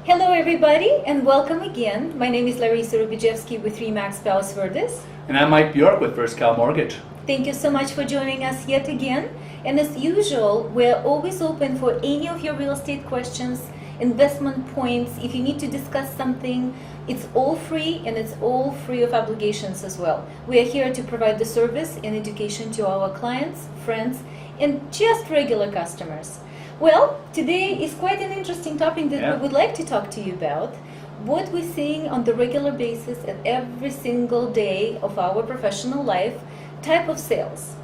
Hello everybody and welcome again. My name is Larissa Rubijevsky with Remax Palace Verdes. And I'm Mike Bjork with First Cal Mortgage. Thank you so much for joining us yet again. And as usual, we're always open for any of your real estate questions, investment points. If you need to discuss something, it's all free and it's all free of obligations as well. We are here to provide the service and education to our clients, friends, and just regular customers. Well, today is quite an interesting topic that we would like to talk to you about. What we're seeing on the regular basis at every single day of our professional life, type of sales.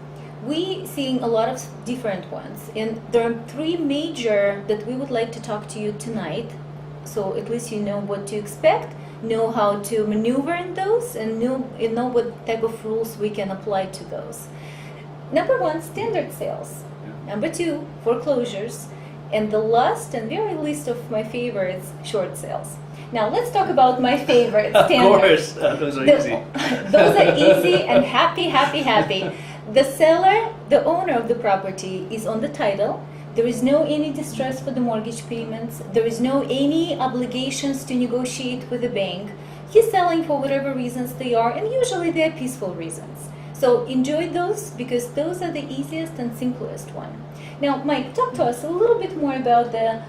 We seeing a lot of different ones, and there are three major that we would like to talk to you tonight. So at least you know what to expect, know how to maneuver in those, and know what type of rules we can apply to those. Number one, standard sales. Number two, foreclosures. And the last and very least of my favorites, short sales. Now let's talk about my favorite, standard. Of course, those are easy. Those are easy and happy. The seller, the owner of the property is on the title. There is no any distress for the mortgage payments. There is no any obligations to negotiate with the bank. He's selling for whatever reasons they are, and usually they're peaceful reasons. So enjoy those because those are the easiest and simplest one. Now, Mike, talk to us a little bit more about the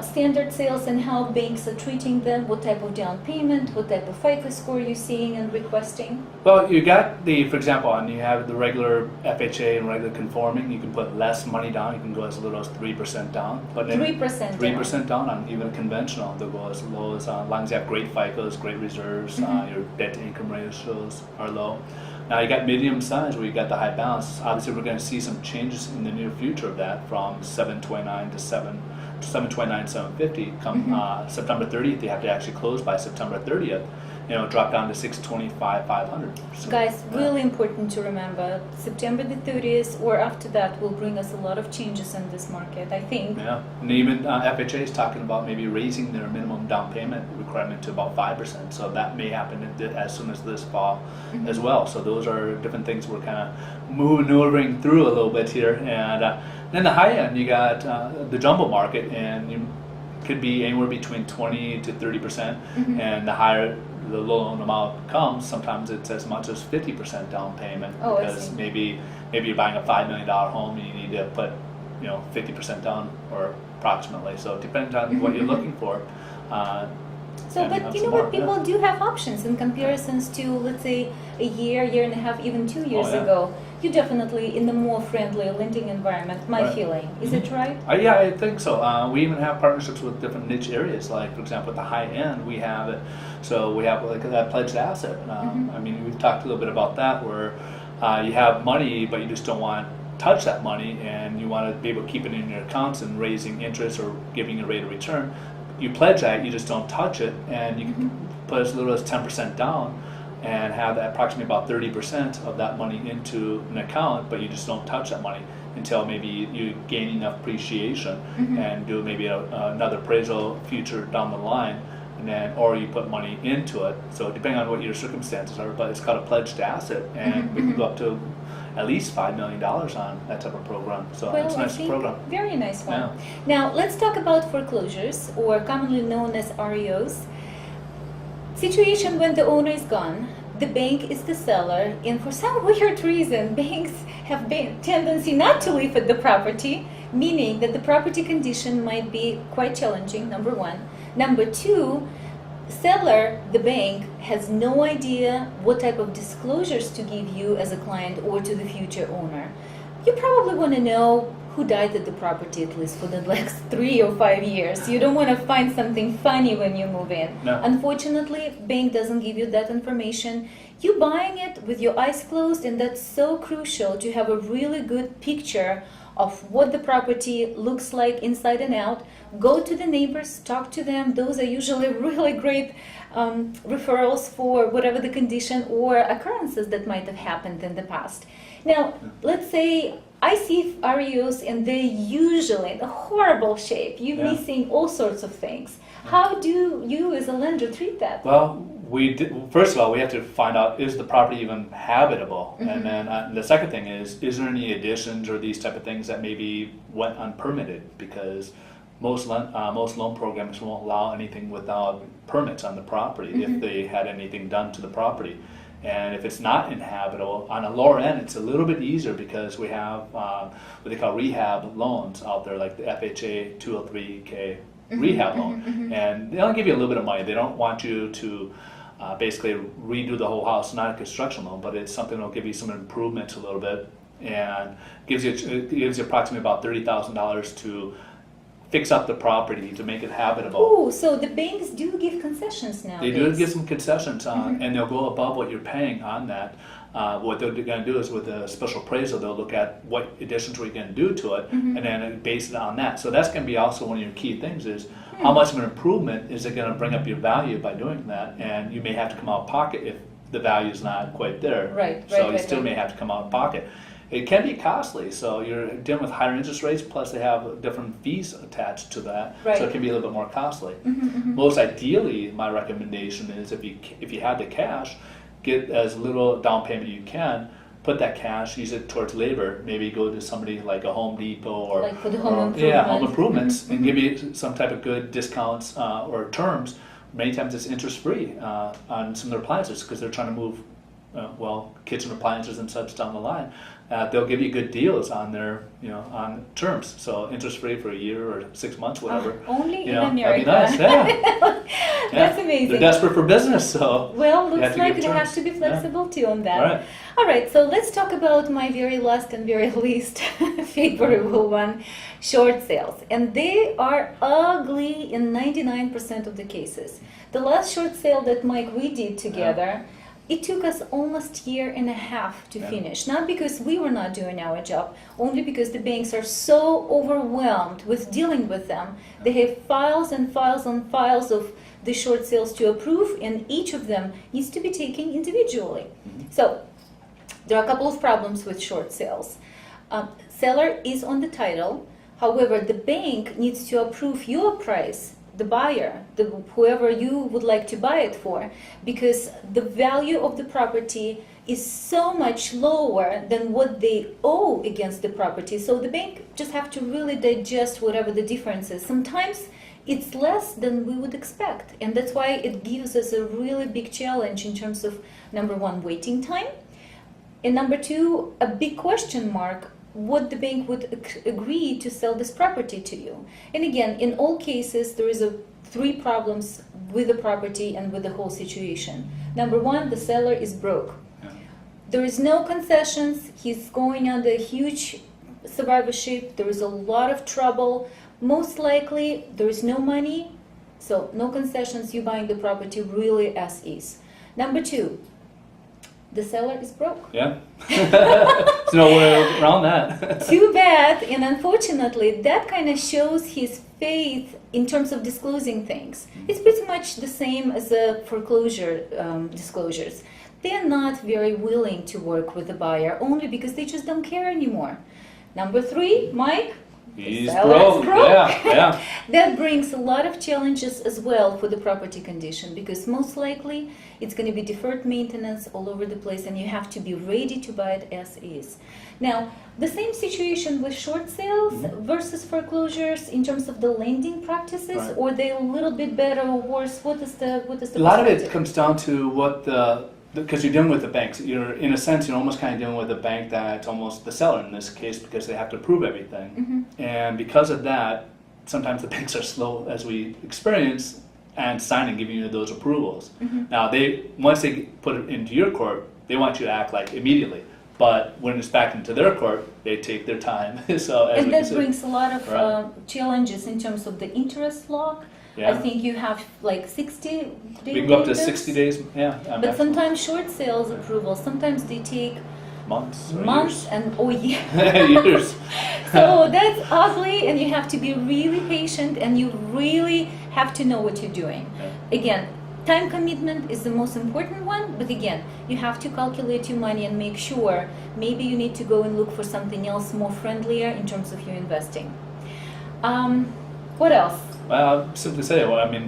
standard sales and how banks are treating them. What type of down payment, what type of FICO score you're seeing and requesting? Well, you got for example, and you have the regular FHA and regular conforming. You can put less money down. You can go as little as 3% down. 3% down on even conventional. They'll go as low as long as you have great FICOs, great reserves, your debt to income ratios are low. Now you got medium size where you got the high balance. Obviously, we're going to see some changes in the near future of that from 729 to 729, 750. Come September 30th, they have to actually close by September 30th. Drop down to 625, 500. So, guys, really important to remember. September the 30th or after that will bring us a lot of changes in this market, I think. Yeah, and even FHA is talking about maybe raising their minimum down payment requirement to about 5%. So that may happen as soon as this fall as well. So those are different things we're kind of maneuvering through a little bit here. And then the high end, you got the jumbo market, and you could be anywhere between 20 to 30%, and the higher the loan amount comes, sometimes it's as much as 50% down payment, because maybe you're buying a $5 million home and you need to put 50% down or approximately. So it depends on what you're looking for. But you know what, people do have options in comparisons to, let's say, a year and a half, even 2 years ago. You're definitely in the more friendly lending environment, my feeling. Is it right? Yeah, I think so. We even have partnerships with different niche areas. Like, for example, at the high end, we have it. So we have like that pledged asset. I mean, we've talked a little bit about that, where you have money, but you just don't want to touch that money, and you want to be able to keep it in your accounts and raising interest or giving a rate of return. You pledge that, you just don't touch it, and you can put as little as 10% down and have approximately about 30% of that money into an account, but you just don't touch that money until maybe you gain enough appreciation and do maybe another appraisal future down the line, and then or you put money into it. So depending on what your circumstances are, but it's called a pledged asset, and we can go up to at least $5 million on that type of program. So it's a nice program. Very nice one. Yeah. Now let's talk about foreclosures, or commonly known as REOs. Situation when the owner is gone, the bank is the seller, and for some weird reason, banks have a tendency not to live at the property, meaning that the property condition might be quite challenging, number one. Number two, seller, the bank, has no idea what type of disclosures to give you as a client or to the future owner. You probably want to know who died at the property, at least for the next 3 or 5 years. You don't want to find something funny when you move in. No. Unfortunately, bank doesn't give you that information. You're buying it with your eyes closed, and that's so crucial to have a really good picture of what the property looks like inside and out. Go to the neighbors, talk to them. Those are usually really great referrals for whatever the condition or occurrences that might have happened in the past. Now, let's say I see REOs and they're usually in a horrible shape. You're missing all sorts of things. How do you as a lender treat that? Well, first of all, we have to find out, is the property even habitable? And then the second thing is there any additions or these type of things that maybe went unpermitted? Because most loan programs won't allow anything without permits on the property if they had anything done to the property. And if it's not inhabitable, on a lower end, it's a little bit easier because we have what they call rehab loans out there, like the FHA 203K rehab loan. And they'll give you a little bit of money. They don't want you to basically redo the whole house, not a construction loan, but it's something that'll give you some improvements a little bit and gives you approximately about $30,000 to fix up the property to make it habitable. Oh, so the banks do give concessions now. They do give some concessions on, and they'll go above what you're paying on that. What they're going to do is with a special appraisal, they'll look at what additions we're going to do to it, and then base it on that. So that's going to be also one of your key things is how much of an improvement is it going to bring up your value by doing that, and you may have to come out of pocket if the value is not quite there. So you still may have to come out of pocket. It can be costly, so you're dealing with higher interest rates, plus they have different fees attached to that, so it can be a little bit more costly. Most ideally, my recommendation is if you have the cash, get as little down payment you can, put that cash, use it towards labor, maybe go to somebody like a Home Depot or like for the home improvement. Yeah, home improvements, and give you some type of good discounts or terms. Many times it's interest-free on some of their appliances because they're trying to move kitchen appliances and such down the line. They'll give you good deals on their, on terms. So interest free for a year or 6 months, whatever. Only in America. That'd be nice. That's amazing. They're desperate for business, so. Well, looks like they have to be flexible too on that. All right, so let's talk about my very last and very least favorable one, short sales. And they are ugly in 99% of the cases. The last short sale that Mike we did together, it took us almost a year and a half to finish. Not because we were not doing our job, only because the banks are so overwhelmed with dealing with them. They have files and files and files of the short sales to approve, and each of them needs to be taken individually. So there are a couple of problems with short sales. Seller is on the title. However, the bank needs to approve your price, the buyer, whoever you would like to buy it for, because the value of the property is so much lower than what they owe against the property. So the bank just have to really digest whatever the difference is. Sometimes it's less than we would expect, and that's why it gives us a really big challenge in terms of, number one, waiting time, and number two, a big question mark, what the bank would agree to sell this property to you. And again, in all cases, there is three problems with the property and with the whole situation. Number one, the seller is broke. There is no concessions. He's going under huge survivorship. There is a lot of trouble. Most likely, there is no money, so no concessions. You buying the property really as is. Number two, the seller is broke. Yeah. There's no way around that. Too bad, and unfortunately, that kind of shows his faith in terms of disclosing things. It's pretty much the same as the foreclosure disclosures. They're not very willing to work with the buyer only because they just don't care anymore. Number three, Mike. He's broke. Yeah. That brings a lot of challenges as well for the property condition, because most likely it's going to be deferred maintenance all over the place, and you have to be ready to buy it as is. Now, the same situation with short sales versus foreclosures in terms of the lending practices, or they a little bit better or worse? What is the a lot of it comes down to what because you're dealing with the banks. You're, in a sense, you're almost kind of dealing with a bank that's almost the seller in this case, because they have to approve everything. And because of that, sometimes the banks are slow, as we experience, and signing, giving you those approvals. Now, once they put it into your court, they want you to act like immediately. But when it's back into their court, they take their time. And that brings a lot of challenges in terms of the interest lock. I think you have like 60 days. We can go up to 60 days, But sometimes short sales approvals, sometimes they take months years. And years. So that's ugly, and you have to be really patient, and you really have to know what you're doing. Again, time commitment is the most important one, but again, you have to calculate your money and make sure maybe you need to go and look for something else more friendlier in terms of your investing. What else? Well, simply say,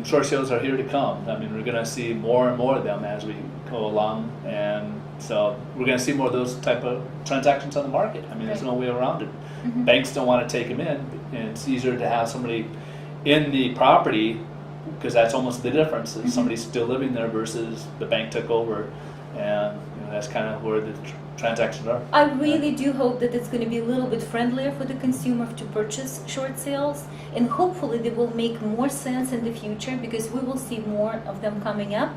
short sales are here to come. We're going to see more and more of them as we go along, and so we're going to see more of those type of transactions on the market. There's no way around it. Banks don't want to take them in, and it's easier to have somebody in the property, because that's almost the difference. Is somebody's still living there versus the bank took over, and that's kind of where the transactions are. I really do hope that it's going to be a little bit friendlier for the consumer to purchase short sales, and hopefully they will make more sense in the future because we will see more of them coming up.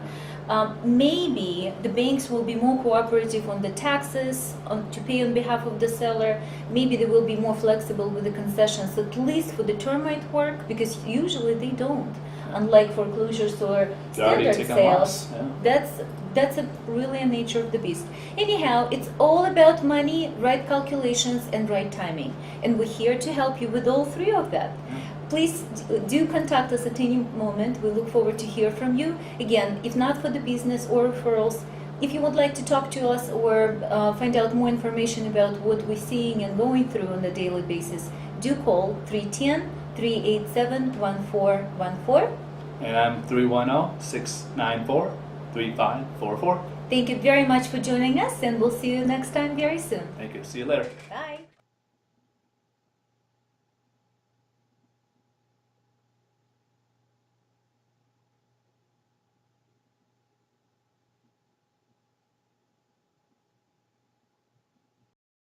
Maybe the banks will be more cooperative on the taxes to pay on behalf of the seller. Maybe they will be more flexible with the concessions, at least for the term might work, because usually they don't. Unlike foreclosures or standard sales, that's really a nature of the beast. Anyhow, it's all about money, right calculations, and right timing. And we're here to help you with all three of that. Please do contact us at any moment. We look forward to hear from you. Again, if not for the business or referrals, if you would like to talk to us or find out more information about what we're seeing and going through on a daily basis, do call 310-387-1414. And I'm 310-694-3544. Thank you very much for joining us, and we'll see you next time very soon. Thank you. See you later. Bye.